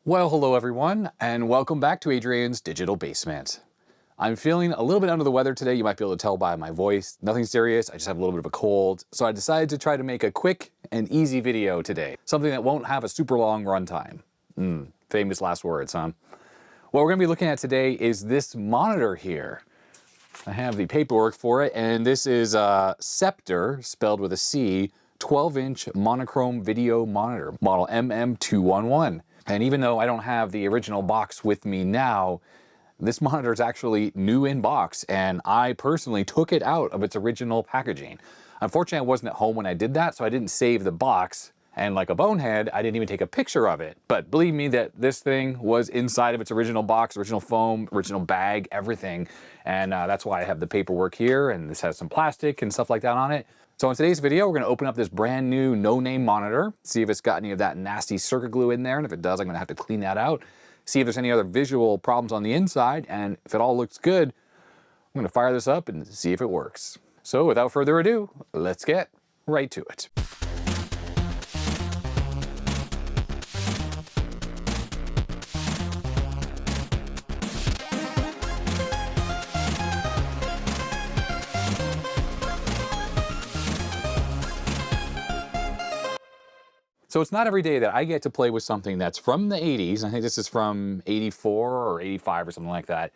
Well, hello everyone, and welcome back to Adrian's Digital Basement. I'm feeling a little bit under the weather today. You might be able to tell by my voice. Nothing serious, I just have a little bit of a cold. So I decided to try to make a quick and easy video today. Something that won't have a super long runtime. Famous last words, huh? What we're gonna be looking at today is this monitor here. I have the paperwork for it, and this is Sceptre, spelled with a C, 12-inch monochrome video monitor, model MM-211. And even though I don't have the original box with me now, this monitor is actually new in box, and I personally took it out of its original packaging. Unfortunately, I wasn't at home when I did that, so I didn't save the box, and like a bonehead, I didn't even take a picture of it. But believe me that this thing was inside of its original box, original foam, original bag, everything. And that's why I have the paperwork here, and this has some plastic and stuff like that on it. So in today's video, we're gonna open up this brand new no-name monitor, see if it's got any of that nasty circuit glue in there, and if it does, I'm gonna have to clean that out, see if there's any other visual problems on the inside, and if it all looks good, I'm gonna fire this up and see if it works. So without further ado, let's get right to it. So it's not every day that I get to play with something that's from the 80s, I think this is from 84 or 85 or something like that,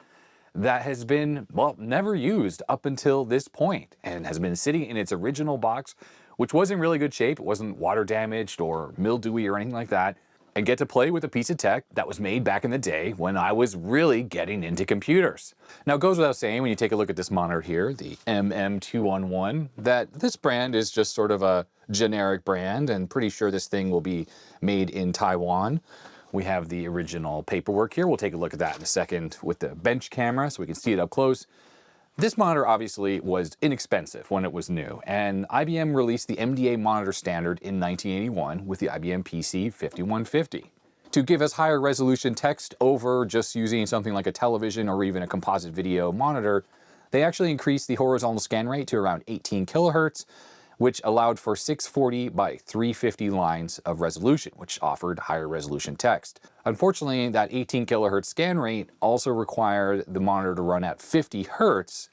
that has been, well, never used up until this point and has been sitting in its original box, which was in really good shape. It wasn't water damaged or mildewy or anything like that, and get to play with a piece of tech that was made back in the day when I was really getting into computers. Now it goes without saying when you take a look at this monitor here, the MM-211, that this brand is just sort of a generic brand, and pretty sure this thing will be made in Taiwan. We have the original paperwork here. We'll take a look at that in a second with the bench camera so we can see it up close. This monitor obviously was inexpensive when it was new, and IBM released the MDA monitor standard in 1981 with the IBM PC 5150. To give us higher resolution text over just using something like a television or even a composite video monitor, they actually increased the horizontal scan rate to around 18 kilohertz, which allowed for 640 by 350 lines of resolution, which offered higher resolution text. Unfortunately, that 18 kilohertz scan rate also required the monitor to run at 50 hertz,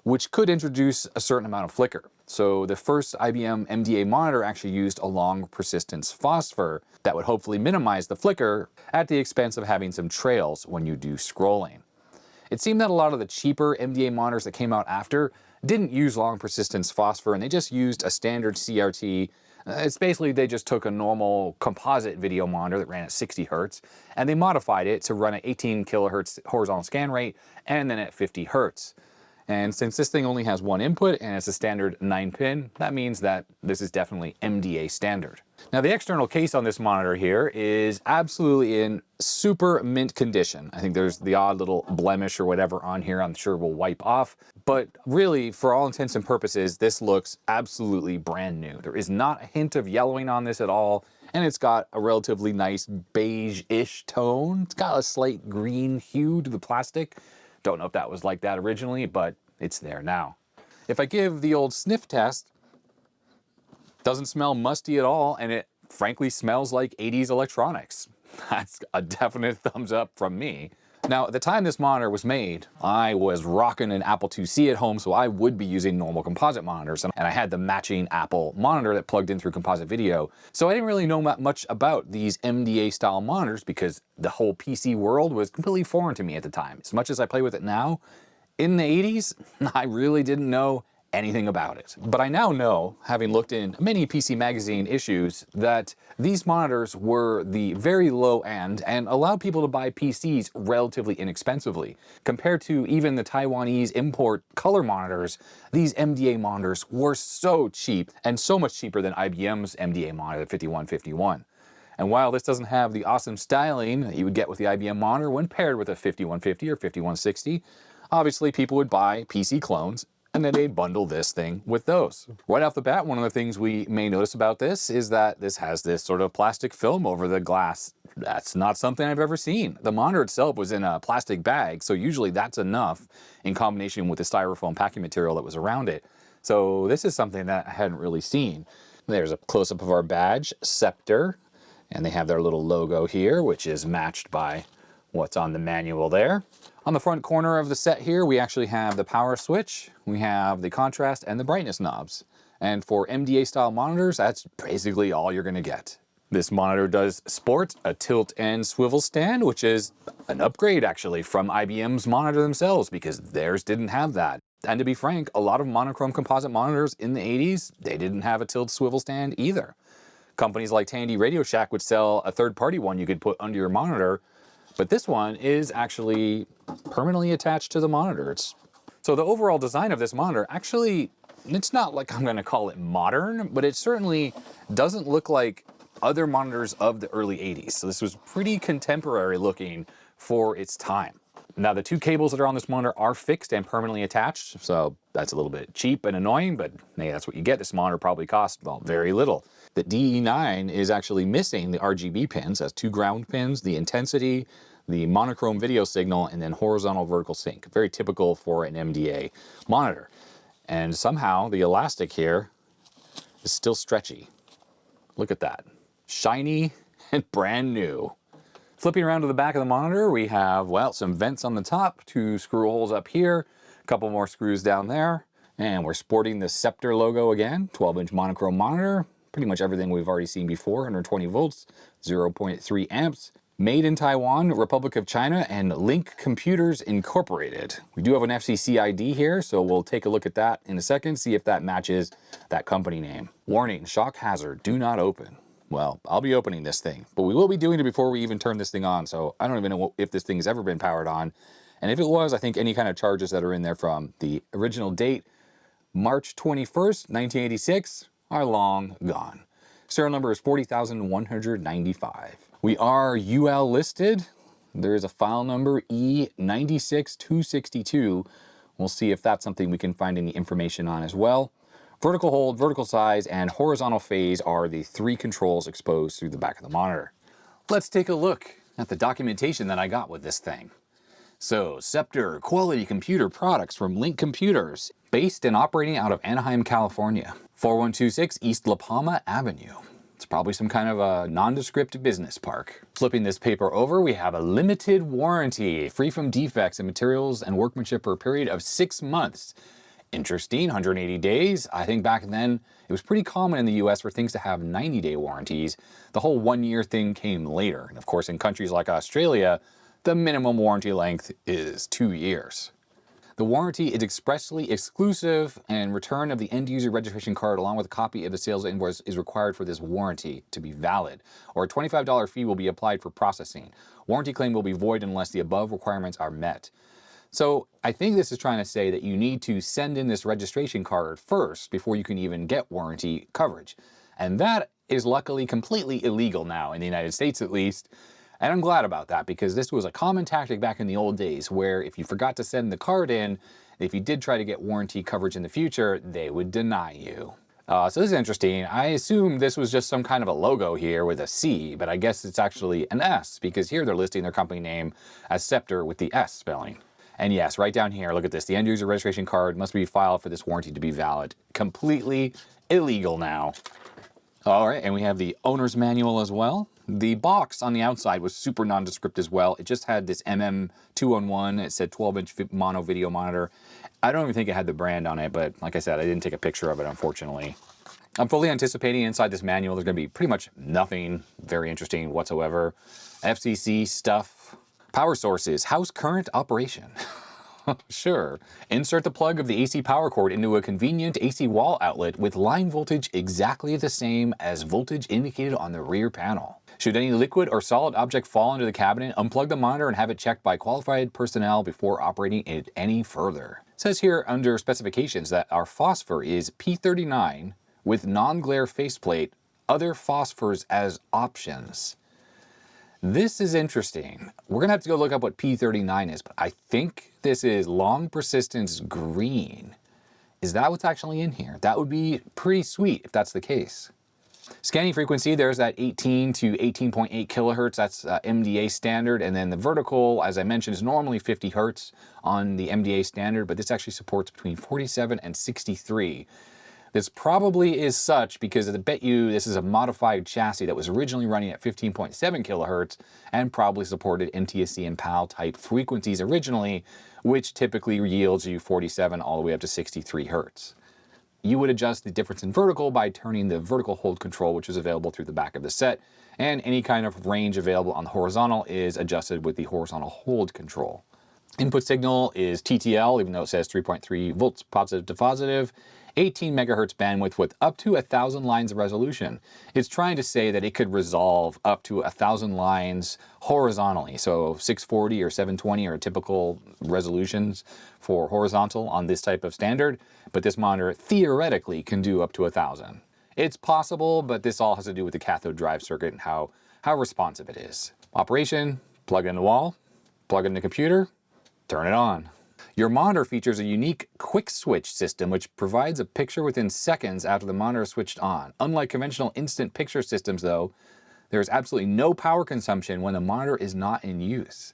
which could introduce a certain amount of flicker. So the first IBM MDA monitor actually used a long persistence phosphor that would hopefully minimize the flicker at the expense of having some trails when you do scrolling. It seemed that a lot of the cheaper MDA monitors that came out after didn't use long persistence phosphor, and they just used a standard CRT. It's basically they just took a normal composite video monitor that ran at 60 hertz and they modified it to run at 18 kilohertz horizontal scan rate and then at 50 hertz. And since this thing only has one input and it's a standard 9-pin, that means that this is definitely MDA standard. Now the external case on this monitor here is absolutely in super mint condition. I think there's the odd little blemish or whatever on here I'm sure will wipe off. But really, for all intents and purposes, this looks absolutely brand new. There is not a hint of yellowing on this at all, and it's got a relatively nice beige-ish tone. It's got a slight green hue to the plastic. Don't know if that was like that originally, but it's there now. If I give the old sniff test, doesn't smell musty at all, and it frankly smells like 80s electronics. That's a definite thumbs up from me. Now, at the time this monitor was made, I was rocking an Apple IIc at home, so I would be using normal composite monitors, and I had the matching Apple monitor that plugged in through composite video. So I didn't really know much about these MDA style monitors because the whole PC world was completely foreign to me at the time. As much as I play with it now, in the 80s, I really didn't know anything about it. But I now know, having looked in many PC Magazine issues, that these monitors were the very low end and allowed people to buy PCs relatively inexpensively. Compared to even the Taiwanese import color monitors, these MDA monitors were so cheap, and so much cheaper than IBM's MDA monitor, the 5151. And while this doesn't have the awesome styling that you would get with the IBM monitor when paired with a 5150 or 5160, obviously people would buy PC clones and then they'd bundle this thing with those. Right off the bat, one of the things we may notice about this is that this has this sort of plastic film over the glass. That's not something I've ever seen. The monitor itself was in a plastic bag, so usually that's enough in combination with the styrofoam packing material that was around it. So this is something that I hadn't really seen. There's a close-up of our badge, Sceptre. And they have their little logo here, which is matched by what's on the manual there. On the front corner of the set here, we actually have the power switch, we have the contrast and the brightness knobs. And for MDA style monitors, that's basically all you're gonna get. This monitor does sport a tilt and swivel stand, which is an upgrade actually from IBM's monitor themselves, because theirs didn't have that. And to be frank, a lot of monochrome composite monitors in the 80s, they didn't have a tilt swivel stand either. Companies like Tandy Radio Shack would sell a third-party one you could put under your monitor, but this one is actually permanently attached to the monitor. So the overall design of this monitor, actually, it's not like I'm gonna call it modern, but it certainly doesn't look like other monitors of the early 80s. So this was pretty contemporary looking for its time. Now the two cables that are on this monitor are fixed and permanently attached, so that's a little bit cheap and annoying, but hey, that's what you get. This monitor probably cost, well, very little. The DE9 is actually missing the RGB pins, has two ground pins, the intensity, the monochrome video signal, and then horizontal vertical sync. Very typical for an MDA monitor. And somehow the elastic here is still stretchy. Look at that. Shiny and brand new. Flipping around to the back of the monitor, we have, well, some vents on the top, two screw holes up here, a couple more screws down there, and we're sporting the Sceptre logo again, 12-inch monochrome monitor, pretty much everything we've already seen before, 120 volts, 0.3 amps, made in Taiwan, Republic of China, and Link Computers Incorporated. We do have an FCC ID here, so we'll take a look at that in a second, see if that matches that company name. Warning, shock hazard, do not open. Well, I'll be opening this thing, but we will be doing it before we even turn this thing on, so I don't even know if this thing has ever been powered on. And if it was, I think any kind of charges that are in there from the original date, March 21st, 1986, are long gone. Serial number is 40,195. We are UL listed. There is a file number E96262. We'll see if that's something we can find any information on as well. Vertical hold, vertical size, and horizontal phase are the three controls exposed through the back of the monitor. Let's take a look at the documentation that I got with this thing. So, Sceptre quality computer products from Link Computers, based and operating out of Anaheim, California, 4126 East La Palma Avenue. It's probably some kind of a nondescript business park. Flipping this paper over, we have a limited warranty, free from defects in materials and workmanship for a period of 6 months. Interesting, 180 days. I think back then it was pretty common in the US for things to have 90-day warranties. The whole 1-year thing came later. And of course, in countries like Australia, the minimum warranty length is 2 years. The warranty is expressly exclusive, and return of the end user registration card along with a copy of the sales invoice is required for this warranty to be valid, or a $25 fee will be applied for processing. Warranty claim will be void unless the above requirements are met. So I think this is trying to say that you need to send in this registration card first before you can even get warranty coverage. And that is luckily completely illegal now in the United States, at least. And I'm glad about that, because this was a common tactic back in the old days where if you forgot to send the card in, if you did try to get warranty coverage in the future, they would deny you. So this is interesting. I assume this was just some kind of a logo here with a C, but I guess it's actually an S, because here they're listing their company name as Sceptre with the S spelling. And yes, right down here, look at this. The end user registration card must be filed for this warranty to be valid. Completely illegal now. All right, and we have the owner's manual as well. The box on the outside was super nondescript as well. It just had this MM-211. It said 12-inch mono video monitor. I don't even think it had the brand on it, but like I said, I didn't take a picture of it, unfortunately. I'm fully anticipating inside this manual there's going to be pretty much nothing very interesting whatsoever. FCC stuff. Power sources, house current operation. Sure. Insert the plug of the AC power cord into a convenient AC wall outlet with line voltage exactly the same as voltage indicated on the rear panel. Should any liquid or solid object fall into the cabinet, unplug the monitor and have it checked by qualified personnel before operating it any further. It says here under specifications that our phosphor is P39 with non-glare faceplate, other phosphors as options. This is interesting. We're gonna have to go look up what P39 is, but I think this is long persistence green. Is that what's actually in here? That would be pretty sweet if that's the case. Scanning frequency, there's that 18 to 18.8 kilohertz, that's MDA standard, and then the vertical, as I mentioned, is normally 50 hertz on the MDA standard, but this actually supports between 47 and 63. This probably is such because I bet you this is a modified chassis that was originally running at 15.7 kilohertz and probably supported NTSC and PAL type frequencies originally, which typically yields you 47 all the way up to 63 hertz. You would adjust the difference in vertical by turning the vertical hold control, which is available through the back of the set, and any kind of range available on the horizontal is adjusted with the horizontal hold control. Input signal is TTL, even though it says 3.3 volts positive to positive, 18 megahertz bandwidth with up to 1,000 lines of resolution. It's trying to say that it could resolve up to 1,000 lines horizontally. So 640 or 720 are typical resolutions for horizontal on this type of standard, but this monitor theoretically can do up to 1,000. It's possible, but this all has to do with the cathode drive circuit and how responsive it is. Operation, plug in the wall, plug in the computer, turn it on. Your monitor features a unique quick switch system which provides a picture within seconds after the monitor is switched on. Unlike conventional instant picture systems though, there is absolutely no power consumption when the monitor is not in use.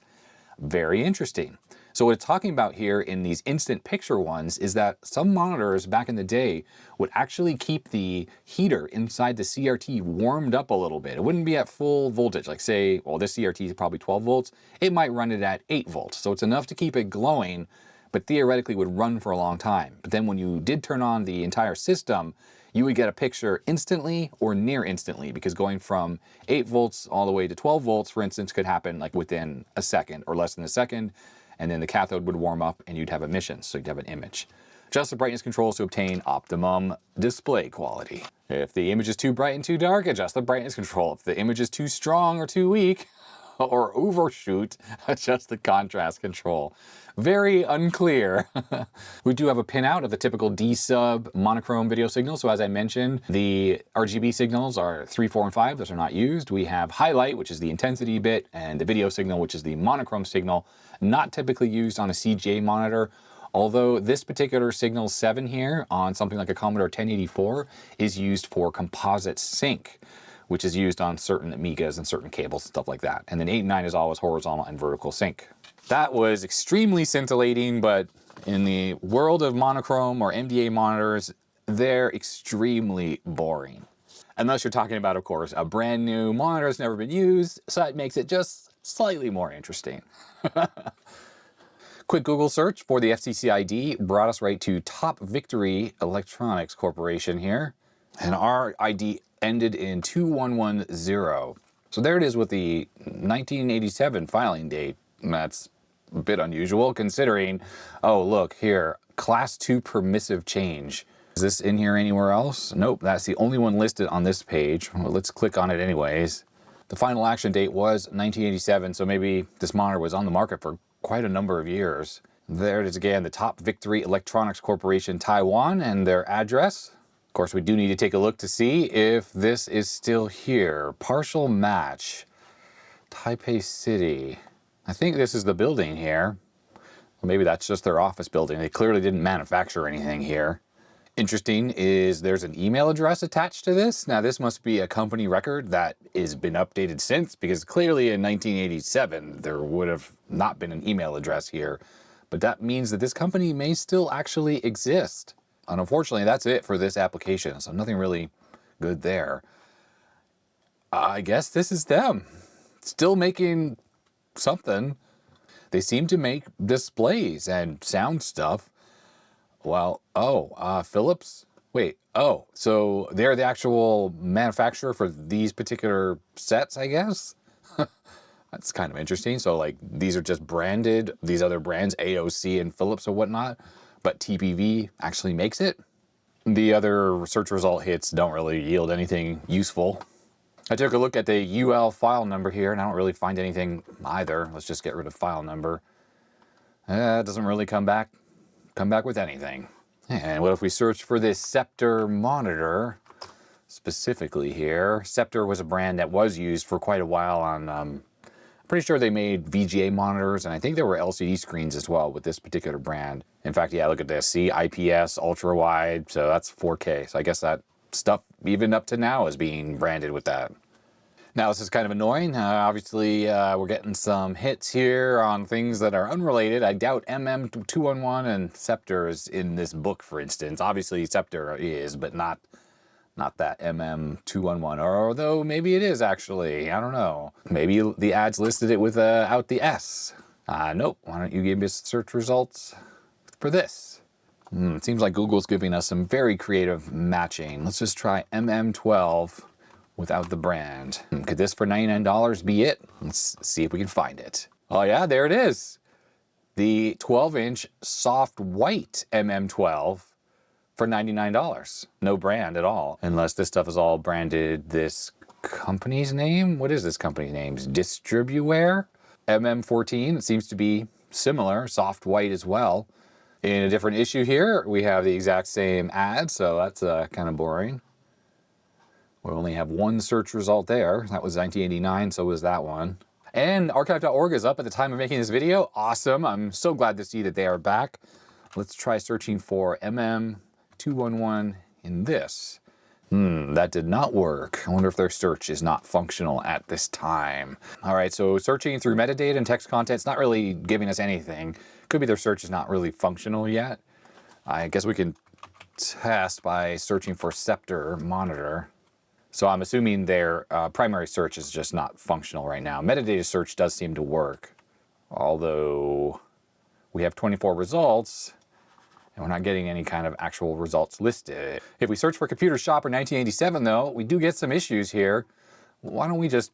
Very interesting. So what it's talking about here in these instant picture ones is that some monitors back in the day would actually keep the heater inside the CRT warmed up a little bit. It wouldn't be at full voltage, like say, well, this CRT is probably 12 volts. It might run it at 8 volts. So it's enough to keep it glowing, but theoretically would run for a long time. But then when you did turn on the entire system, you would get a picture instantly or near instantly, because going from 8 volts all the way to 12 volts, for instance, could happen like within a second or less than a second, and then the cathode would warm up and you'd have emissions, so you'd have an image. Adjust the brightness controls to obtain optimum display quality. If the image is too bright and too dark, adjust the brightness control. If the image is too strong or too weak, or overshoot, adjust the contrast control. Very unclear. We do have a pinout of the typical D-sub monochrome video signal. So as I mentioned, the RGB signals are 3, 4, and 5. Those are not used. We have highlight, which is the intensity bit, and the video signal, which is the monochrome signal, not typically used on a CGA monitor. Although this particular signal 7 here on something like a Commodore 1084 is used for composite sync, which is used on certain Amigas and certain cables and stuff like that. And then 8 and 9 is always horizontal and vertical sync. That was extremely scintillating, but in the world of monochrome or MDA monitors, they're extremely boring. Unless you're talking about, of course, a brand new monitor that's never been used, so that makes it just slightly more interesting. Quick Google search for the FCC ID brought us right to Top Victory Electronics Corporation here. And our ID ended in 2110. So there it is with the 1987 filing date. That's a bit unusual considering, oh look here, class 2 permissive change. Is this in here anywhere else? Nope, that's the only one listed on this page. Well, let's click on it anyways. The final action date was 1987, so maybe this monitor was on the market for quite a number of years. There it is again, the Top Victory Electronics Corporation, Taiwan, and their address. Of course, we do need to take a look to see if this is still here. Partial match, Taipei City. I think this is the building here. Well, maybe that's just their office building. They clearly didn't manufacture anything here. Interesting is there's an email address attached to this. Now this must be a company record that has been updated since, because clearly in 1987 there would have not been an email address here. But that means that this company may still actually exist. And unfortunately, that's it for this application. So nothing really good there. I guess this is them. Still making something. They seem to make displays and sound stuff. Well, Philips? Wait, so they're the actual manufacturer for these particular sets, I guess? That's kind of interesting. So like these are just branded, these other brands, AOC and Philips or whatnot, but TPV actually makes it. The other search result hits don't really yield anything useful. I took a look at the UL file number here and I don't really find anything either. Let's just get rid of file number. It doesn't really come back with anything. And what if we search for this Sceptre monitor specifically here? Sceptre was a brand that was used for quite a while on, I'm pretty sure they made VGA monitors, and I think there were LCD screens as well with this particular brand. In fact, yeah, look at this, see, IPS, ultra wide, so that's 4K. So I guess that stuff, even up to now, is being branded with that. Now this is kind of annoying. Obviously, we're getting some hits here on things that are unrelated. I doubt MM-211 and Sceptre is in this book, for instance. Obviously, Sceptre is, but not that MM-211. Or although maybe it is actually. I don't know. Maybe the ads listed it without the S. Nope. Why don't you give me search results for this? It seems like Google's giving us some very creative matching. Let's just try MM12. Without the brand. Could this for $99 be it? Let's see if we can find it. Oh yeah, there it is. The 12-inch soft white MM12 for $99. No brand at all. Unless this stuff is all branded this company's name. What is this company's name? Distribuware? MM14, it seems to be similar, soft white as well. In a different issue here, we have the exact same ad, so that's kind of boring. We only have one search result there. That was 1989, so was that one. And archive.org is up at the time of making this video. Awesome. I'm so glad to see that they are back. Let's try searching for MM-211 in this. That did not work. I wonder if their search is not functional at this time. All right, so searching through metadata and text content, it's not really giving us anything. Could be their search is not really functional yet. I guess we can test by searching for Sceptre monitor. So I'm assuming their primary search is just not functional right now. Metadata search does seem to work, although we have 24 results and we're not getting any kind of actual results listed. If we search for Computer Shopper 1987 though, we do get some issues here. Why don't we just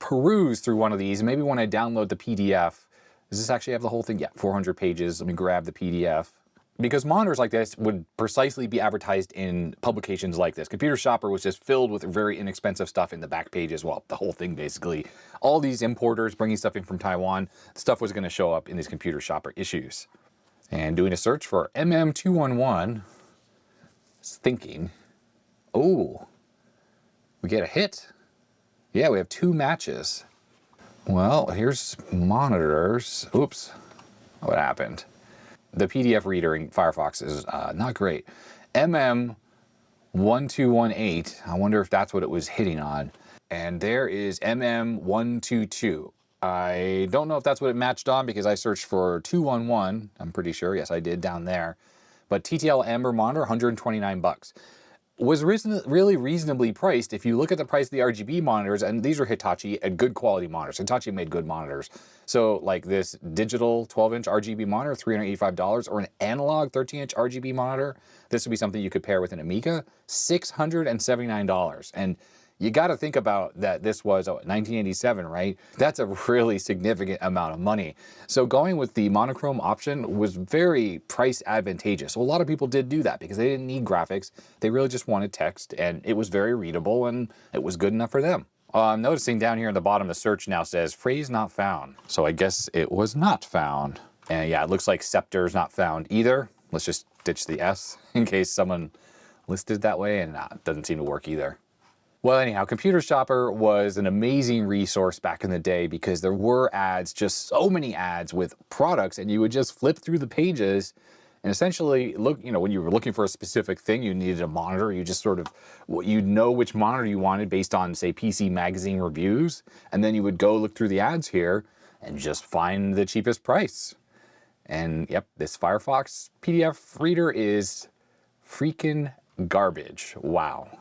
peruse through one of these? Maybe when I download the PDF, does this actually have the whole thing? Yeah, 400 pages. Let me grab the PDF. Because monitors like this would precisely be advertised in publications like this. Computer Shopper was just filled with very inexpensive stuff in the back page as well. The whole thing basically. All these importers bringing stuff in from Taiwan, stuff was going to show up in these Computer Shopper issues. And doing a search for MM-211, thinking, oh, we get a hit? Yeah, we have 2 matches. Well, here's monitors. Oops, what happened? The PDF reader in Firefox is not great. MM-1218, I wonder if that's what it was hitting on. And there is MM-122. I don't know if that's what it matched on because I searched for 211, I'm pretty sure, yes I did down there. But TTL Amber monitor, 129 bucks. Was really reasonably priced if you look at the price of the RGB monitors, and these are Hitachi and good quality monitors. Hitachi made good monitors. So like this digital 12-inch RGB monitor, $385, or an analog 13-inch RGB monitor, this would be something you could pair with an Amiga, $679. And you got to think about that this was 1987, right? That's a really significant amount of money. So going with the monochrome option was very price advantageous. So a lot of people did do that because they didn't need graphics. They really just wanted text, and it was very readable, and it was good enough for them. I'm noticing down here in the bottom, the search now says phrase not found. So I guess it was not found. And yeah, it looks like Scepter's not found either. Let's just ditch the S in case someone listed that way, and it doesn't seem to work either. Well, anyhow, Computer Shopper was an amazing resource back in the day because there were ads, just so many ads with products, and you would just flip through the pages and essentially look, when you were looking for a specific thing, you needed a monitor, you just sort of, you'd know which monitor you wanted based on, say, PC Magazine reviews, and then you would go look through the ads here and just find the cheapest price. And yep, this Firefox PDF reader is freaking garbage. Wow.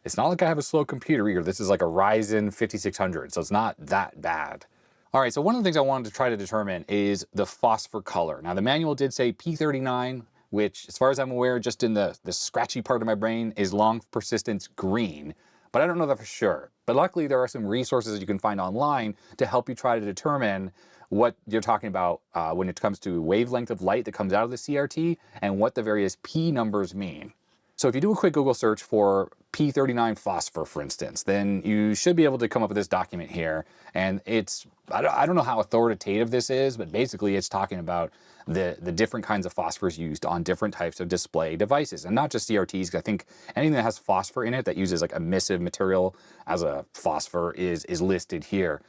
It's not like I have a slow computer reader. This is like a Ryzen 5600, so it's not that bad. All right, so one of the things I wanted to try to determine is the phosphor color. Now, the manual did say P39, which, as far as I'm aware, just in the scratchy part of my brain, is long persistence green. But I don't know that for sure. But luckily, there are some resources you can find online to help you try to determine what you're talking about when it comes to wavelength of light that comes out of the CRT and what the various P numbers mean. So if you do a quick Google search for P39 phosphor, for instance, then you should be able to come up with this document here. And it's, I don't know how authoritative this is, but basically it's talking about the different kinds of phosphors used on different types of display devices. And not just CRTs, 'cause I think anything that has phosphor in it that uses like emissive material as a phosphor is listed here.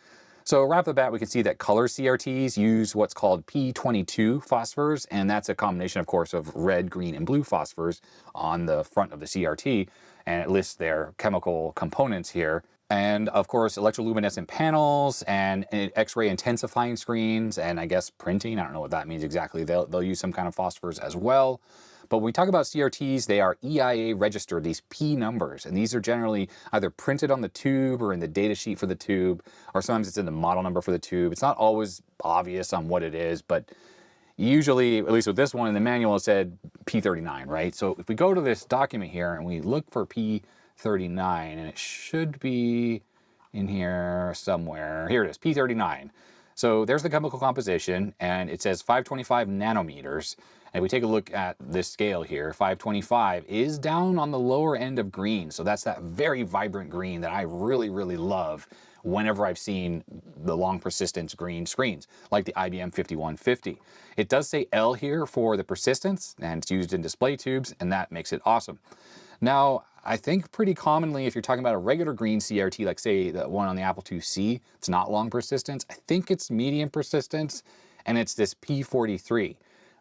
So right off the bat, we can see that color CRTs use what's called P22 phosphors, and that's a combination, of course, of red, green, and blue phosphors on the front of the CRT, and it lists their chemical components here. And of course, electroluminescent panels and X-ray intensifying screens, and I guess printing. I don't know what that means exactly. They'll use some kind of phosphors as well. But when we talk about CRTs, they are EIA registered, these P numbers. And these are generally either printed on the tube or in the data sheet for the tube, or sometimes it's in the model number for the tube. It's not always obvious on what it is, but usually, at least with this one in the manual, it said P39, right? So if we go to this document here and we look for P39, and it should be in here somewhere. Here it is, P39. So there's the chemical composition, and it says 525 nanometers. And we take a look at this scale here, 525 is down on the lower end of green. So that's that very vibrant green that I really, really love whenever I've seen the long persistence green screens, like the IBM 5150. It does say L here for the persistence, and it's used in display tubes, and that makes it awesome. Now, I think pretty commonly, if you're talking about a regular green CRT, like say the one on the Apple IIc, it's not long persistence. I think it's medium persistence, and it's this P43.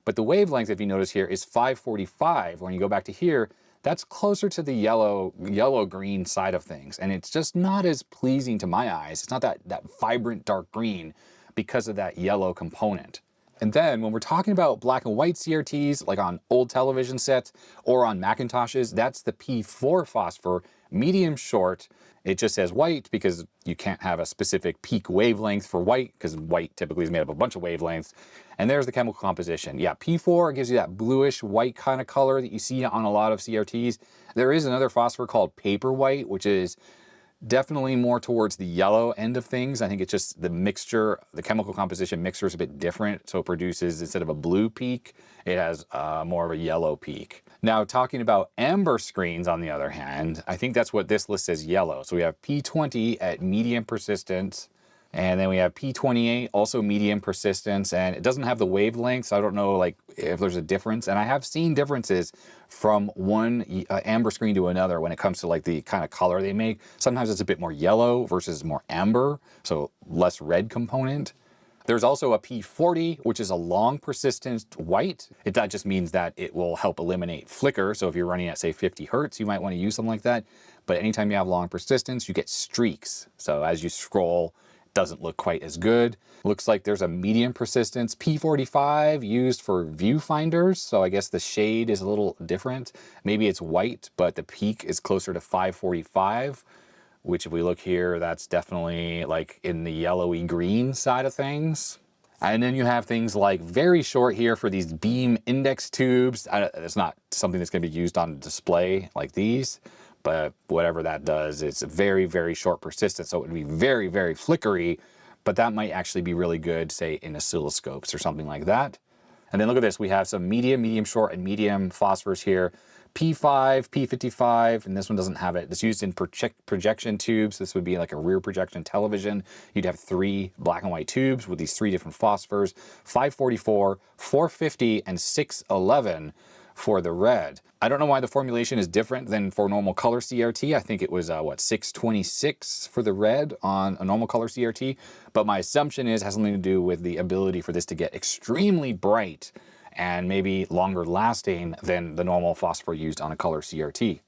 But the wavelength, if you notice here, is 545. When you go back to here, that's closer to the yellow-green side of things. And it's just not as pleasing to my eyes. It's not that vibrant dark green because of that yellow component. And then when we're talking about black and white CRTs, like on old television sets or on Macintoshes, that's the P4 phosphor, medium short. It just says white because you can't have a specific peak wavelength for white, because white typically is made up of a bunch of wavelengths. And there's the chemical composition. Yeah, P4 gives you that bluish white kind of color that you see on a lot of CRTs. There is another phosphor called paper white, which is definitely more towards the yellow end of things. I think it's just the mixture, the chemical composition mixture is a bit different. So it produces, instead of a blue peak, it has more of a yellow peak. Now, talking about amber screens, on the other hand, I think that's what this list says yellow. So we have P20 at medium persistence, and then we have P28, also medium persistence, and it doesn't have the wavelengths. I don't know like if there's a difference, and I have seen differences from one amber screen to another when it comes to like the kind of color they make. Sometimes it's a bit more yellow versus more amber, so less red component. There's also a P40, which is a long persistence white. That just means that it will help eliminate flicker. So if you're running at say 50 Hertz, you might want to use something like that. But anytime you have long persistence, you get streaks. So as you scroll, doesn't look quite as good. Looks like there's a medium persistence P45 used for viewfinders. So I guess the shade is a little different. Maybe it's white, but the peak is closer to 545, which if we look here, that's definitely like in the yellowy green side of things. And then you have things like very short here for these beam index tubes. It's not something that's going to be used on display like these, but whatever that does, it's a very, very short persistence. So it would be very, very flickery, but that might actually be really good, say in oscilloscopes or something like that. And then look at this, we have some medium, medium short, and medium phosphors here. P5, P55, and this one doesn't have it. It's used in projection tubes. This would be like a rear projection television. You'd have 3 black and white tubes with these 3 different phosphors, 544, 450, and 611 for the red. I don't know why the formulation is different than for normal color CRT. I think it was, 626 for the red on a normal color CRT. But my assumption is it has something to do with the ability for this to get extremely bright and maybe longer lasting than the normal phosphor used on a color CRT.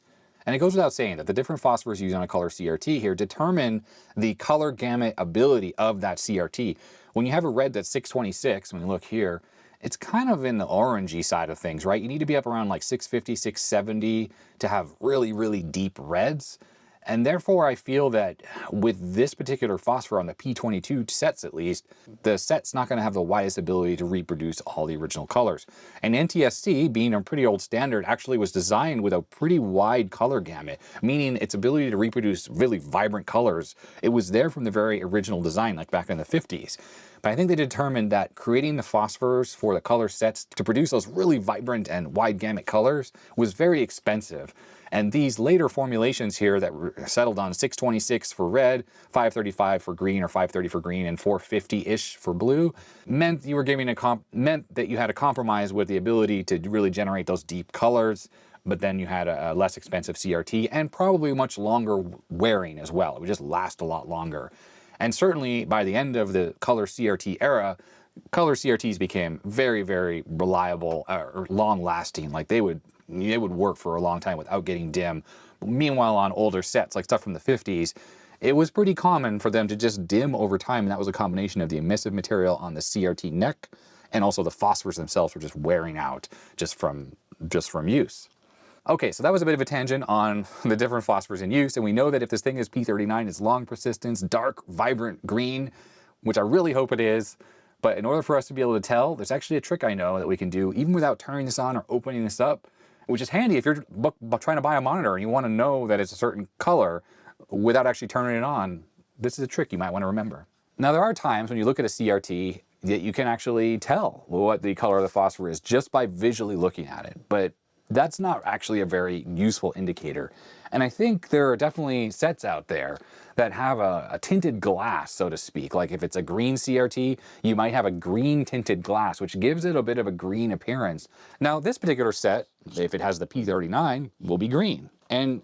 And it goes without saying that the different phosphors used on a color CRT here determine the color gamut ability of that CRT. When you have a red that's 626, when you look here, it's kind of in the orangey side of things, right? You need to be up around like 650, 670 to have really, really deep reds. And therefore, I feel that with this particular phosphor on the P22 sets at least, the set's not going to have the widest ability to reproduce all the original colors. And NTSC, being a pretty old standard, actually was designed with a pretty wide color gamut, meaning its ability to reproduce really vibrant colors. It was there from the very original design, like back in the 50s. But I think they determined that creating the phosphors for the color sets to produce those really vibrant and wide gamut colors was very expensive. And these later formulations here that settled on 626 for red, 535 for green or 530 for green, and 450-ish for blue meant you were giving meant that you had a compromise with the ability to really generate those deep colors, but then you had a less expensive CRT and probably much longer wearing as well. It would just last a lot longer. And certainly by the end of the color CRT era, color CRTs became very, very reliable or long-lasting. Like they would work for a long time without getting dim. Meanwhile, on older sets, like stuff from the 50s, it was pretty common for them to just dim over time, and that was a combination of the emissive material on the CRT neck, and also the phosphors themselves were just wearing out just from use. Okay, so that was a bit of a tangent on the different phosphors in use, and we know that if this thing is P39, it's long persistence, dark, vibrant green, which I really hope it is. But in order for us to be able to tell, there's actually a trick I know that we can do even without turning this on or opening this up, which is handy if you're trying to buy a monitor and you want to know that it's a certain color without actually turning it on. This is a trick you might want to remember. Now, there are times when you look at a CRT that you can actually tell what the color of the phosphor is just by visually looking at it, but that's not actually a very useful indicator. And I think there are definitely sets out there that have a tinted glass, so to speak. Like if it's a green CRT, you might have a green tinted glass, which gives it a bit of a green appearance. Now, this particular set, if it has the P39, will be green. And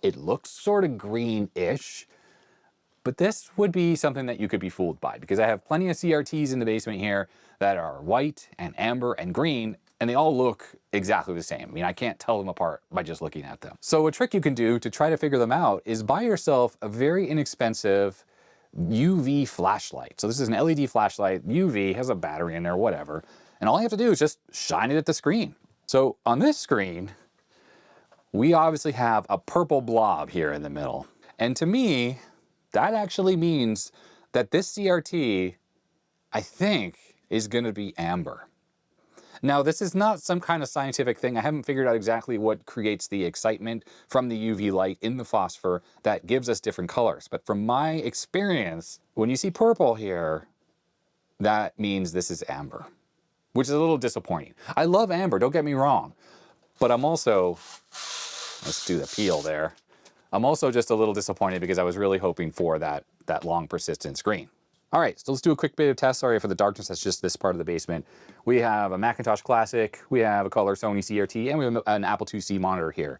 it looks sort of green-ish, but this would be something that you could be fooled by, because I have plenty of CRTs in the basement here that are white and amber and green, and they all look exactly the same. I mean, I can't tell them apart by just looking at them. So a trick you can do to try to figure them out is buy yourself a very inexpensive UV flashlight. So this is an LED flashlight. UV has a battery in there, whatever. And all you have to do is just shine it at the screen. So on this screen, we obviously have a purple blob here in the middle. And to me, that actually means that this CRT, I think, is going to be amber. Now, this is not some kind of scientific thing. I haven't figured out exactly what creates the excitement from the UV light in the phosphor that gives us different colors. But from my experience, when you see purple here, that means this is amber, which is a little disappointing. I love amber, don't get me wrong, but I'm also, let's do the peel there. I'm also just a little disappointed because I was really hoping for that long persistence green. All right, so let's do a quick bit of test. Sorry for the darkness, that's just this part of the basement. We have a Macintosh Classic, we have a color Sony CRT, and we have an Apple IIc monitor here.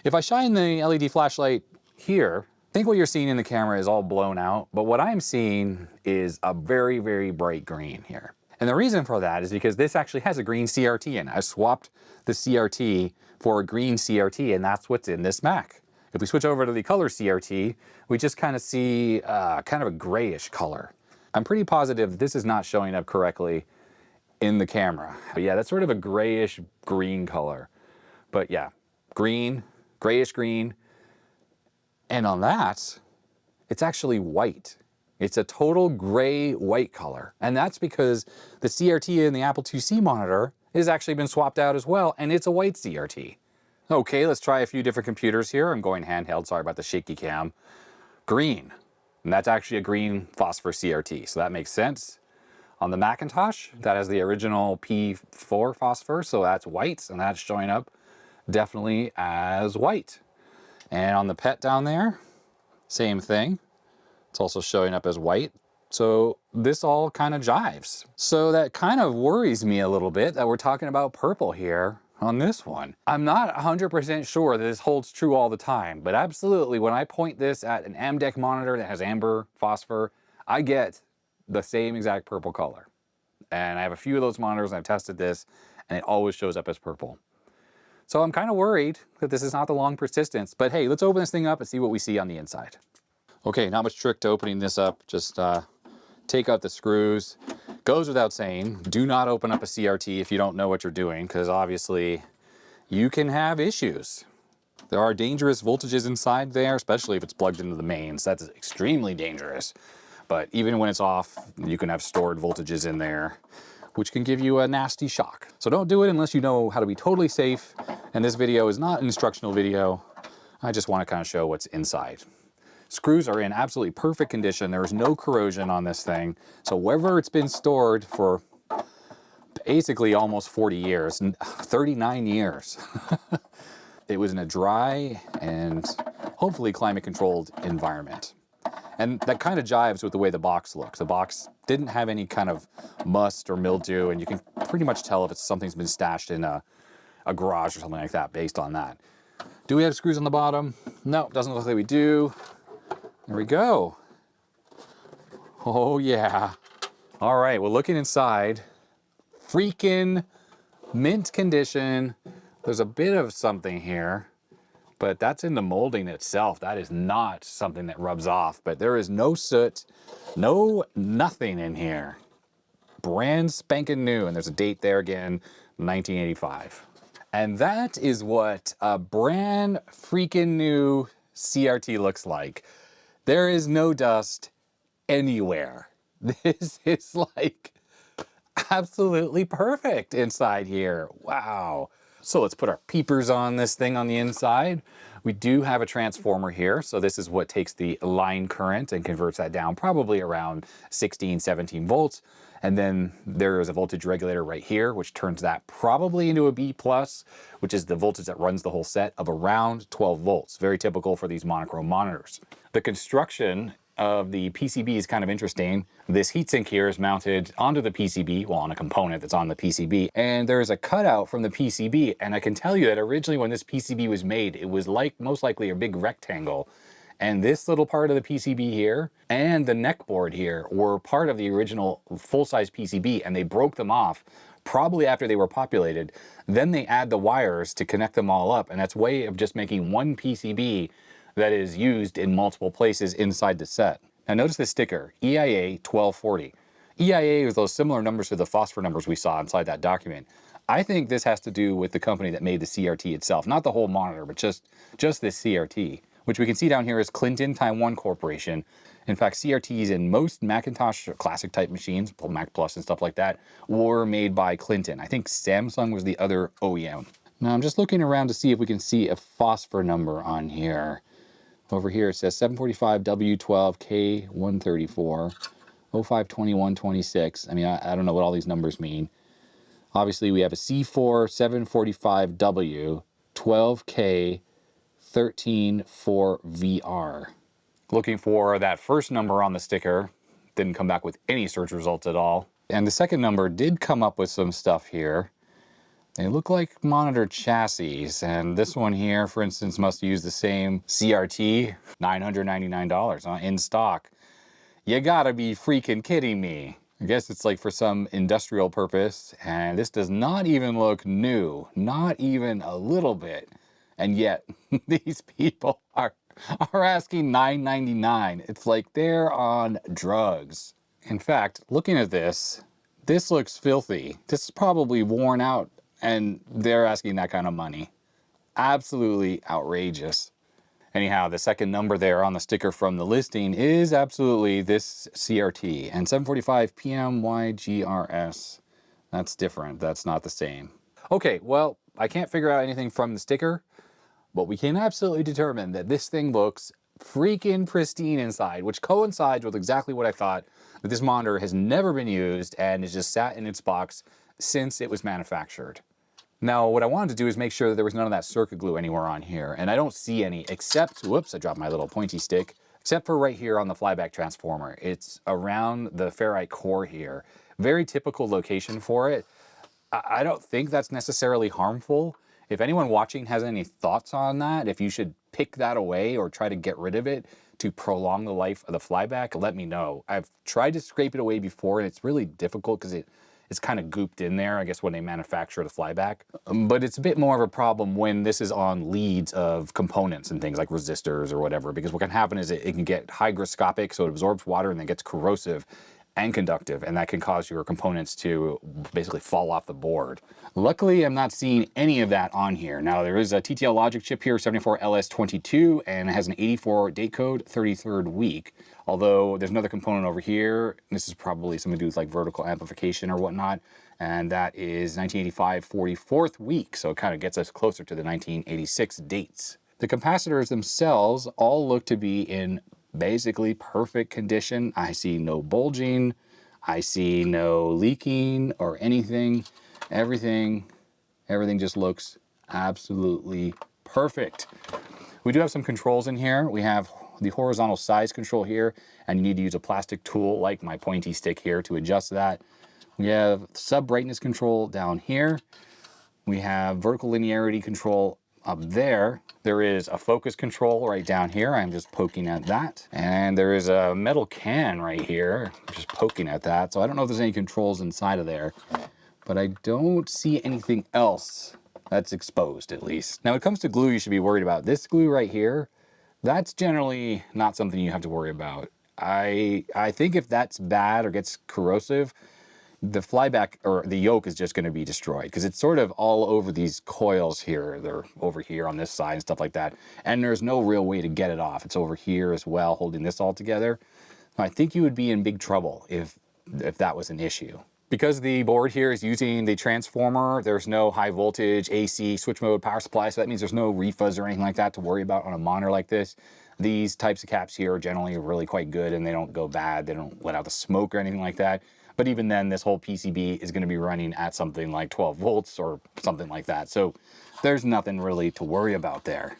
If I shine the LED flashlight here, I think what you're seeing in the camera is all blown out, but what I'm seeing is a very, very bright green here. And the reason for that is because this actually has a green CRT in it. I swapped the CRT for a green CRT, and that's what's in this Mac. If we switch over to the color CRT, we just kind of see kind of a grayish color. I'm pretty positive this is not showing up correctly in the camera. But yeah, that's sort of a grayish green color. But yeah, green, grayish green. And on that, it's actually white. It's a total gray white color. And that's because the CRT in the Apple IIc monitor has actually been swapped out as well, and it's a white CRT. Okay, let's try a few different computers here. I'm going handheld, sorry about the shaky cam. Green. And that's actually a green phosphor CRT, so that makes sense. On the Macintosh, that has the original P4 phosphor, so that's white, and that's showing up definitely as white. And on the PET down there, same thing. It's also showing up as white. So this all kind of jives. So that kind of worries me a little bit that we're talking about purple here on this one. I'm not 100% sure that this holds true all the time, but absolutely when I point this at an AMDEC monitor that has amber phosphor, I get the same exact purple color. And I have a few of those monitors and I've tested this and it always shows up as purple. So I'm kind of worried that this is not the long persistence, but hey, let's open this thing up and see what we see on the inside. Okay, not much trick to opening this up. Just take out the screws. Goes without saying, do not open up a CRT if you don't know what you're doing, because obviously you can have issues. There are dangerous voltages inside there, especially if it's plugged into the mains. That's extremely dangerous. But even when it's off, you can have stored voltages in there, which can give you a nasty shock. So don't do it unless you know how to be totally safe. And this video is not an instructional video. I just want to kind of show what's inside. Screws are in absolutely perfect condition. There is no corrosion on this thing. So wherever it's been stored for basically almost 40 years, 39 years, it was in a dry and hopefully climate controlled environment. And that kind of jives with the way the box looks. The box didn't have any kind of must or mildew, and you can pretty much tell if it's something's been stashed in a garage or something like that based on that. Do we have screws on the bottom? No, doesn't look like we do. There we go. Oh yeah. All right, well, looking inside, freaking mint condition. There's a bit of something here. But that's in the molding itself. That is not something that rubs off. But there is no soot, nothing in here. Brand spanking new. And there's a date there again, 1985. And that is what a brand freaking new CRT looks like. There is no dust anywhere. This is like absolutely perfect inside here. Wow. So let's put our peepers on this thing on the inside. We do have a transformer here. So this is what takes the line current and converts that down probably around 16, 17 volts. And then there is a voltage regulator right here, which turns that probably into a B+, which is the voltage that runs the whole set of around 12 volts. Very typical for these monochrome monitors. The construction of the PCB is kind of interesting. This heatsink here is mounted onto the PCB, well, on a component that's on the PCB, and there is a cutout from the PCB. And I can tell you that originally when this PCB was made, it was like most likely a big rectangle. And this little part of the PCB here and the neck board here were part of the original full-size PCB, and they broke them off probably after they were populated. Then they add the wires to connect them all up, and that's a way of just making one PCB that is used in multiple places inside the set. Now notice this sticker, EIA 1240. EIA is those similar numbers to the phosphor numbers we saw inside that document. I think this has to do with the company that made the CRT itself, not the whole monitor, but just this CRT, which we can see down here is Clinton Taiwan Corporation. In fact, CRTs in most Macintosh classic type machines, Mac Plus and stuff like that, were made by Clinton. I think Samsung was the other OEM. Now I'm just looking around to see if we can see a phosphor number on here. Over here it says 745W12K134, 052126. I mean, I don't know what all these numbers mean. Obviously we have a C4 745W 12K 134VR. Looking for that first number on the sticker, didn't come back with any search results at all. And the second number did come up with some stuff here. They look like monitor chassis, and this one here, for instance, must use the same CRT, $999 in stock. You gotta be freaking kidding me. I guess it's like for some industrial purpose, and this does not even look new, not even a little bit. And yet, these people are asking $999. It's like they're on drugs. In fact, looking at this looks filthy. This is probably worn out, and they're asking that kind of money. Absolutely outrageous. Anyhow, the second number there on the sticker from the listing is absolutely this CRT, and 745 PMYGRS. That's different. That's not the same. Okay, well, I can't figure out anything from the sticker, but we can absolutely determine that this thing looks freaking pristine inside, which coincides with exactly what I thought, that this monitor has never been used and has just sat in its box since it was manufactured. Now, what I wanted to do is make sure that there was none of that circuit glue anywhere on here, and I don't see any except, whoops, I dropped my little pointy stick, except for right here on the flyback transformer. It's around the ferrite core here. Very typical location for it. I don't think that's necessarily harmful. If anyone watching has any thoughts on that, if you should pick that away or try to get rid of it to prolong the life of the flyback, let me know. I've tried to scrape it away before, and it's really difficult because it's kind of gooped in there, I guess, when they manufacture the flyback. But it's a bit more of a problem when this is on leads of components and things like resistors or whatever, because what can happen is it can get hygroscopic, so it absorbs water and then gets corrosive and conductive, and that can cause your components to basically fall off the board. Luckily, I'm not seeing any of that on here. Now, there is a DSLogic chip here, 74LS22, and it has an 84 date code, 33rd week. Although there's another component over here. This is probably something to do with like vertical amplification or whatnot, and that is 1985 44th week, so it kind of gets us closer to the 1986 dates. The capacitors themselves all look to be in basically perfect condition. I see no bulging, I see no leaking or anything. Everything just looks absolutely perfect. We do have some controls in here. We have the horizontal size control here, and you need to use a plastic tool like my pointy stick here to adjust that. We have sub brightness control down here. We have vertical linearity control up there. There is a focus control right down here. I'm just poking at that. And there is a metal can right here. I'm just poking at that. So I don't know if there's any controls inside of there, but I don't see anything else That's exposed at least. Now when it comes to glue, you should be worried about this glue right here. That's generally not something you have to worry about. I think if that's bad or gets corrosive, the flyback or the yoke is just going to be destroyed because it's sort of all over these coils here. They're over here on this side and stuff like that. And there's no real way to get it off. It's over here as well, holding this all together. I think you would be in big trouble if that was an issue. Because the board here is using the transformer, there's no high voltage, AC, switch mode, power supply, so that means there's no refuzz or anything like that to worry about on a monitor like this. These types of caps here are generally really quite good and they don't go bad, they don't let out the smoke or anything like that. But even then, this whole PCB is going to be running at something like 12 volts or something like that. So there's nothing really to worry about there.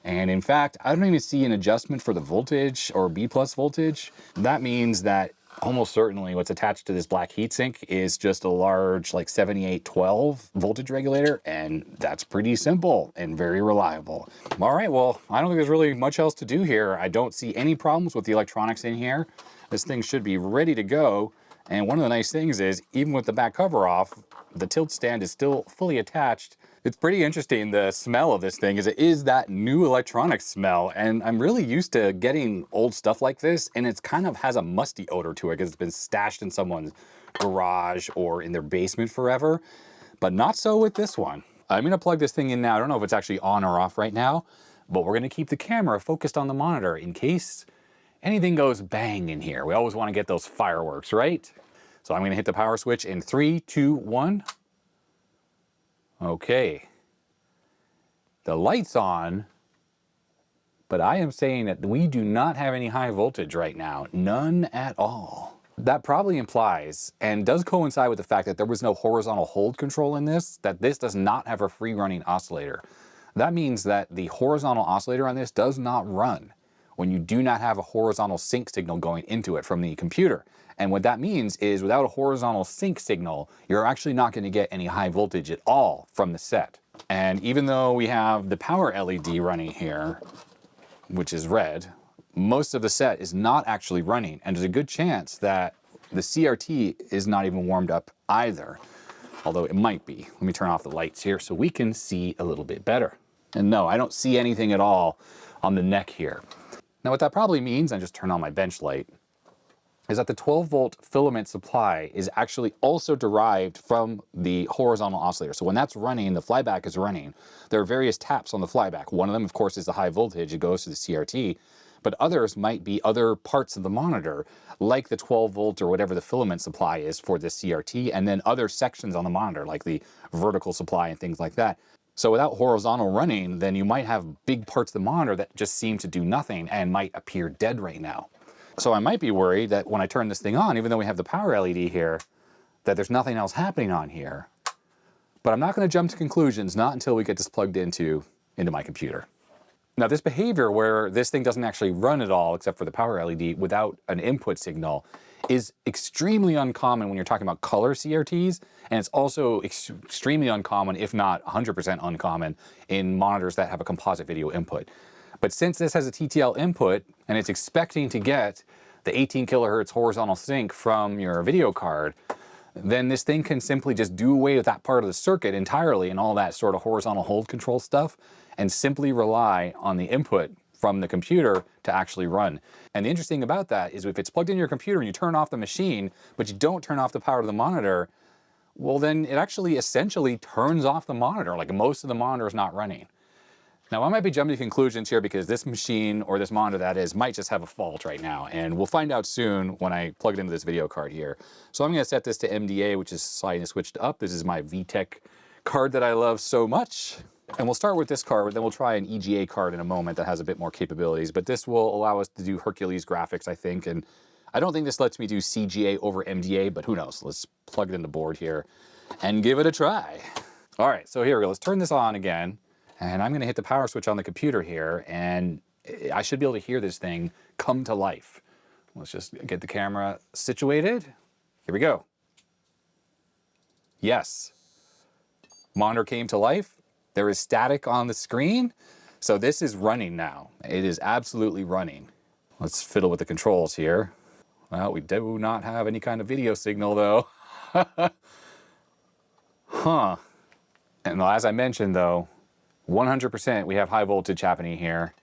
And in fact, I don't even see an adjustment for the voltage or B plus voltage. That means that almost certainly what's attached to this black heatsink is just a large like 7812 voltage regulator, and that's pretty simple and very reliable. All right, well, I don't think there's really much else to do here. I don't see any problems with the electronics in here. This thing should be ready to go. And one of the nice things is, even with the back cover off, the tilt stand is still fully attached. It's pretty interesting, the smell of this thing is that new electronics smell. And I'm really used to getting old stuff like this, and it kind of has a musty odor to it because it's been stashed in someone's garage or in their basement forever. But not so with this one. I'm gonna plug this thing in now. I don't know if it's actually on or off right now, but we're gonna keep the camera focused on the monitor in case anything goes bang in here. We always want to get those fireworks, right? So I'm going to hit the power switch in 3, 2, 1. Okay. The light's on, but I am saying that we do not have any high voltage right now. None at all. That probably implies, and does coincide with the fact that there was no horizontal hold control in this, that this does not have a free running oscillator. That means that the horizontal oscillator on this does not run when you do not have a horizontal sync signal going into it from the computer. And what that means is without a horizontal sync signal, you're actually not going to get any high voltage at all from the set. And even though we have the power LED running here, which is red, most of the set is not actually running. And there's a good chance that the CRT is not even warmed up either, although it might be. Let me turn off the lights here so we can see a little bit better. And no, I don't see anything at all on the neck here. Now what that probably means, I just turn on my bench light, is that the 12 volt filament supply is actually also derived from the horizontal oscillator. So when that's running, the flyback is running. There are various taps on the flyback. One of them, of course, is the high voltage. It goes to the CRT. But others might be other parts of the monitor, like the 12 volt or whatever the filament supply is for this CRT, and then other sections on the monitor, like the vertical supply and things like that. So without horizontal running, then you might have big parts of the monitor that just seem to do nothing and might appear dead right now. So I might be worried that when I turn this thing on, even though we have the power LED here, that there's nothing else happening on here. But I'm not going to jump to conclusions, not until we get this plugged into my computer. Now this behavior where this thing doesn't actually run at all except for the power LED without an input signal is extremely uncommon when you're talking about color CRTs, and it's also extremely uncommon, if not 100% uncommon, in monitors that have a composite video input. But since this has a TTL input, and it's expecting to get the 18 kilohertz horizontal sync from your video card, then this thing can simply just do away with that part of the circuit entirely and all that sort of horizontal hold control stuff, and simply rely on the input from the computer to actually run. And the interesting about that is if it's plugged in your computer and you turn off the machine, but you don't turn off the power to the monitor, well then it actually essentially turns off the monitor, like most of the monitor is not running. Now I might be jumping to conclusions here because this machine, or this monitor that is, might just have a fault right now, and we'll find out soon when I plug it into this video card here. So I'm gonna set this to MDA, which is sliding switched up. This is my VTech card that I love so much. And we'll start with this card, then we'll try an EGA card in a moment that has a bit more capabilities. But this will allow us to do Hercules graphics, I think. And I don't think this lets me do CGA over MDA, but who knows? Let's plug it in the board here and give it a try. All right, so here we go. Let's turn this on again. And I'm gonna hit the power switch on the computer here, and I should be able to hear this thing come to life. Let's just get the camera situated. Here we go. Yes, monitor came to life. There is static on the screen, so this is running now. It is absolutely running. Let's fiddle with the controls here. Well, we do not have any kind of video signal though. Huh. And as I mentioned though, 100% we have high voltage happening here.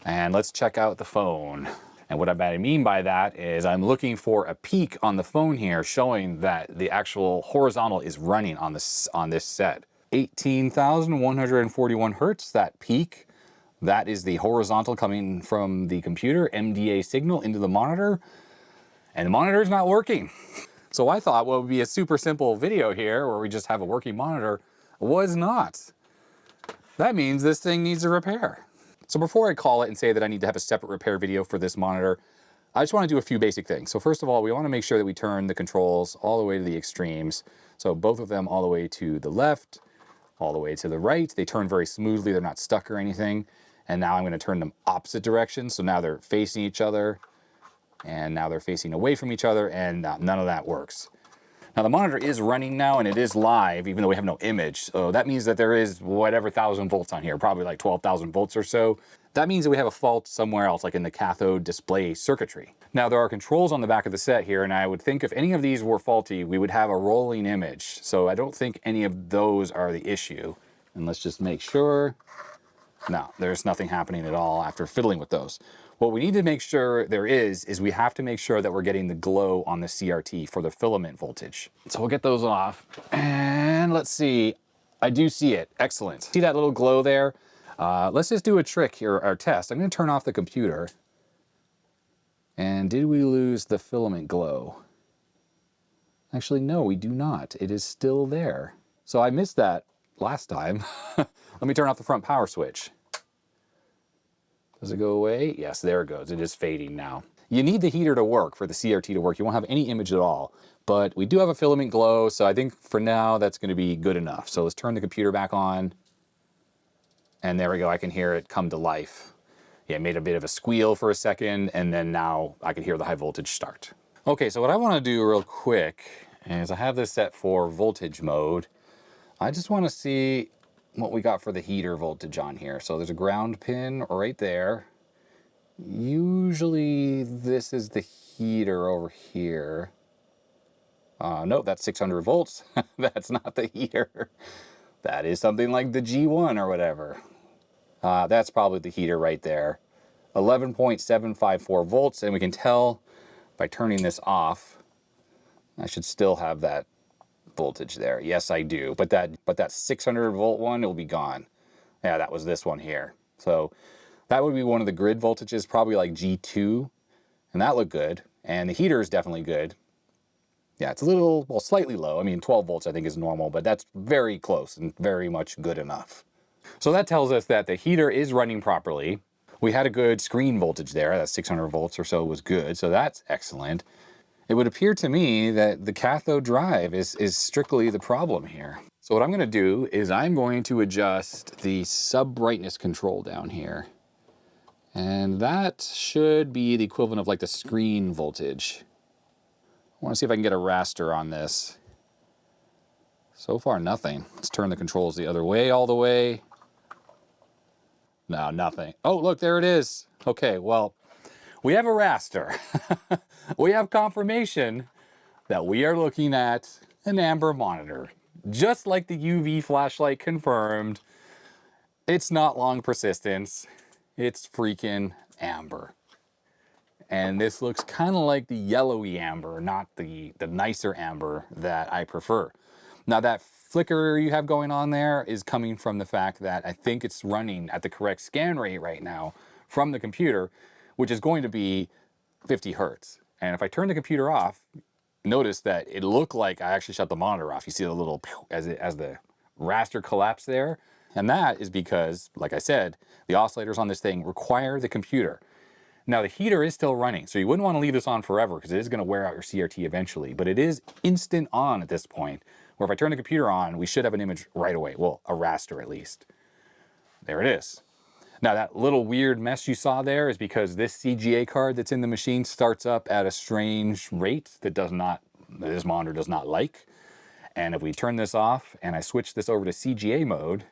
And let's check out the phone. And what I mean by that is I'm looking for a peak on the phone here showing that the actual horizontal is running on this set. 18,141 hertz, that peak. That is the horizontal coming from the computer, MDA signal into the monitor. And the monitor is not working. So I thought what would be a super simple video here where we just have a working monitor was not. That means this thing needs a repair. So before I call it and say that I need to have a separate repair video for this monitor, I just want to do a few basic things. So first of all, we want to make sure that we turn the controls all the way to the extremes. So both of them all the way to the left, all the way to the right. They turn very smoothly, they're not stuck or anything. And now I'm going to turn them opposite directions. So now they're facing each other, and now they're facing away from each other, and none of that works. Now the monitor is running now and it is live, even though we have no image. So that means that there is whatever 1,000 volts on here, probably like 12,000 volts or so. That means that we have a fault somewhere else, like in the cathode display circuitry. Now there are controls on the back of the set here, and I would think if any of these were faulty, we would have a rolling image. So I don't think any of those are the issue. And let's just make sure. No, there's nothing happening at all after fiddling with those. What we need to make sure there is we have to make sure that we're getting the glow on the CRT for the filament voltage. So we'll get those off, and let's see. I do see it. Excellent. See that little glow there? Let's just do a trick here, our test. I'm going to turn off the computer. And did we lose the filament glow? Actually, no, we do not. It is still there. So I missed that last time. Let me turn off the front power switch. Does it go away? Yes, there it goes. It is fading now. You need the heater to work for the CRT to work. You won't have any image at all, but we do have a filament glow, so I think for now that's going to be good enough. So let's turn the computer back on, and there we go. I can hear it come to life. Yeah, it made a bit of a squeal for a second, and then now I can hear the high voltage start. Okay, so what I want to do real quick is I have this set for voltage mode. I just want to see what we got for the heater voltage on here. So there's a ground pin right there. Usually this is the heater over here. Nope, that's 600 volts. That's not the heater. That is something like the G1 or whatever. That's probably the heater right there. 11.754 volts, and we can tell by turning this off, I should still have that voltage there. Yes, I do. But that 600 volt one will be gone. Yeah, that was this one here. So that would be one of the grid voltages, probably like G2, and that looked good. And the heater is definitely good. Yeah, it's a little, well, slightly low. I mean, 12 volts I think is normal, but that's very close and very much good enough. So that tells us that the heater is running properly. We had a good screen voltage there. That 600 volts or so was good, so that's excellent. It would appear to me that the cathode drive is strictly the problem here. So what I'm going to do is I'm going to adjust the sub-brightness control down here. And that should be the equivalent of like the screen voltage. I want to see if I can get a raster on this. So far, nothing. Let's turn the controls the other way, all the way. No, nothing. Oh, look, there it is. Okay, well, we have a raster. We have confirmation that we are looking at an amber monitor. Just like the UV flashlight confirmed, it's not long persistence. It's freaking amber. And this looks kind of like the yellowy amber, not the nicer amber that I prefer. Now that flicker you have going on there is coming from the fact that I think it's running at the correct scan rate right now from the computer, which is going to be 50 hertz. And if I turn the computer off, notice that it looked like I actually shut the monitor off. You see the little pew as the raster collapsed there. And that is because, like I said, the oscillators on this thing require the computer. Now the heater is still running, so you wouldn't want to leave this on forever because it is going to wear out your CRT eventually, but it is instant on at this point, where if I turn the computer on, we should have an image right away. Well, a raster at least. There it is. Now that little weird mess you saw there is because this CGA card that's in the machine starts up at a strange rate that this monitor does not like. And if we turn this off and I switch this over to CGA mode,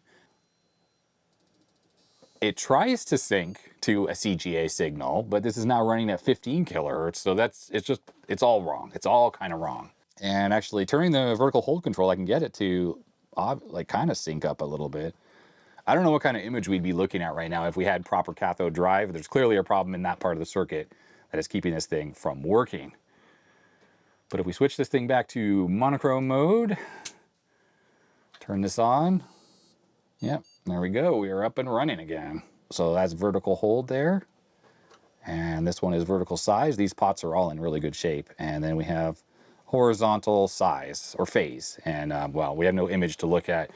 it tries to sync to a CGA signal, but this is now running at 15 kilohertz, so it's all wrong. It's all kind of wrong. And actually turning the vertical hold control, I can get it to like kind of sync up a little bit. I don't know what kind of image we'd be looking at right now if we had proper cathode drive. There's clearly a problem in that part of the circuit that is keeping this thing from working. But if we switch this thing back to monochrome mode, turn this on, yep, there we go. We are up and running again. So that's vertical hold there. And this one is vertical size. These pots are all in really good shape. And then we have horizontal size or phase. And well, we have no image to look at.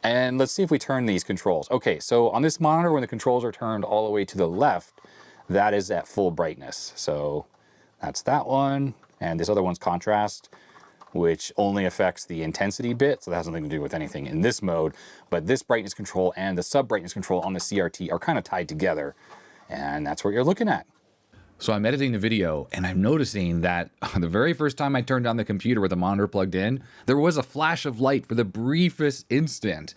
And let's see if we turn these controls. Okay, so on this monitor, when the controls are turned all the way to the left, that is at full brightness. So that's that one. And this other one's contrast, which only affects the intensity bit. So that has nothing to do with anything in this mode. But this brightness control and the sub brightness control on the CRT are kind of tied together. And that's what you're looking at. So I'm editing the video and I'm noticing that the very first time I turned on the computer with the monitor plugged in, there was a flash of light for the briefest instant.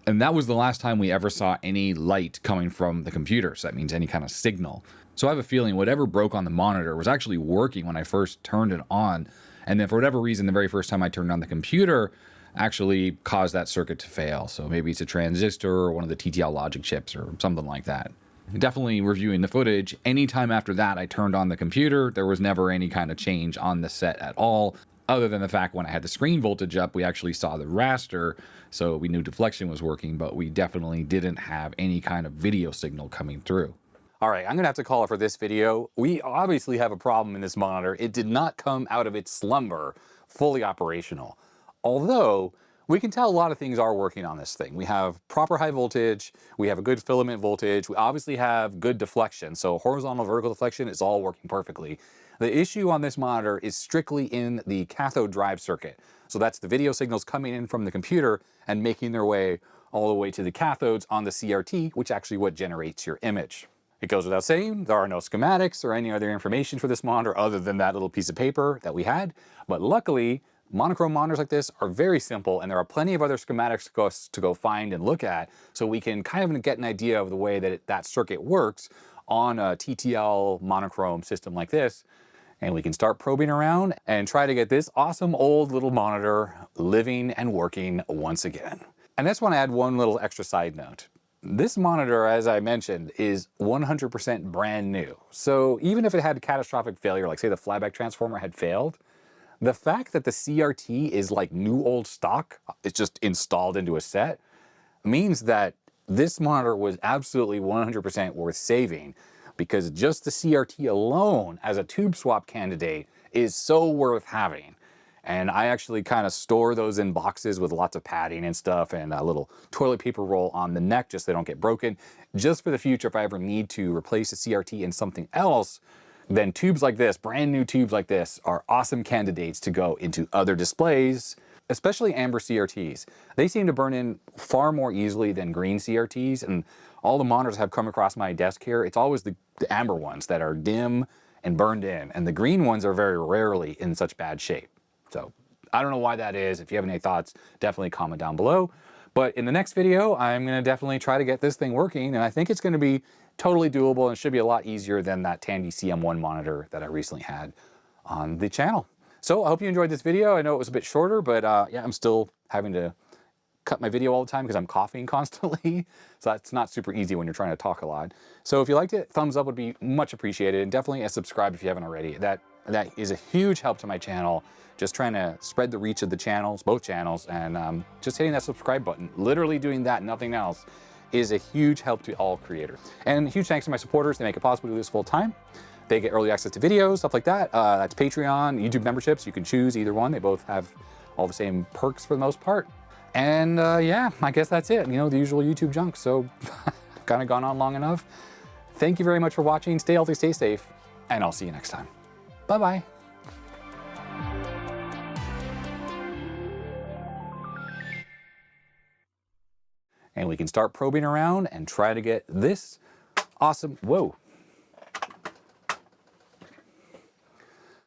And that was the last time we ever saw any light coming from the computer. So that means any kind of signal. So I have a feeling whatever broke on the monitor was actually working when I first turned it on. And then for whatever reason, the very first time I turned on the computer actually caused that circuit to fail. So maybe it's a transistor or one of the DSLogic chips or something like that. Definitely reviewing the footage. Anytime after that I turned on the computer, there was never any kind of change on the set at all, other than the fact when I had the screen voltage up, we actually saw the raster, so we knew deflection was working, but we definitely didn't have any kind of video signal coming through. All right, I'm gonna have to call it for this video. We obviously have a problem in this monitor. It did not come out of its slumber fully operational. Although, we can tell a lot of things are working on this thing. We have proper high voltage, we have a good filament voltage, we obviously have good deflection, so horizontal, vertical deflection is all working perfectly. The issue on this monitor is strictly in the cathode drive circuit. So that's the video signals coming in from the computer and making their way all the way to the cathodes on the CRT, which actually what generates your image. It goes without saying, there are no schematics or any other information for this monitor other than that little piece of paper that we had, but luckily, monochrome monitors like this are very simple, and there are plenty of other schematics to go find and look at, so we can kind of get an idea of the way that that circuit works on a TTL monochrome system like this, and we can start probing around and try to get this awesome old little monitor living and working once again. And I just want to add one little extra side note. This monitor, as I mentioned, is 100% brand new. So even if it had a catastrophic failure, like say the flyback transformer had failed, the fact that the CRT is like new old stock, it's just installed into a set, means that this monitor was absolutely 100% worth saving, because just the CRT alone as a tube swap candidate is so worth having. And I actually kind of store those in boxes with lots of padding and stuff and a little toilet paper roll on the neck just so they don't get broken. Just for the future, if I ever need to replace a CRT in something else, then tubes like this, brand new tubes like this, are awesome candidates to go into other displays, especially amber CRTs. They seem to burn in far more easily than green CRTs, and all the monitors have come across my desk here, it's always the amber ones that are dim and burned in, and the green ones are very rarely in such bad shape. So I don't know why that is. If you have any thoughts, definitely comment down below. But in the next video, I'm gonna definitely try to get this thing working, and I think it's gonna be totally doable and should be a lot easier than that Tandy CM1 monitor that I recently had on the channel. So I hope you enjoyed this video. I know it was a bit shorter, but yeah, I'm still having to cut my video all the time because I'm coughing constantly. So that's not super easy when you're trying to talk a lot. So if you liked it, thumbs up would be much appreciated, and definitely a subscribe if you haven't already. That is a huge help to my channel. Just trying to spread the reach of the channels, both channels, and just hitting that subscribe button, literally doing that, nothing else, is a huge help to all creators. And huge thanks to my supporters. They make it possible to do this full time. They get early access to videos, stuff like that. That's Patreon, YouTube memberships. You can choose either one. They both have all the same perks for the most part. And yeah, I guess that's it. You know, the usual YouTube junk. So kind of gone on long enough. Thank you very much for watching. Stay healthy, stay safe, and I'll see you next time. Bye-bye. And we can start probing around and try to get this awesome, whoa,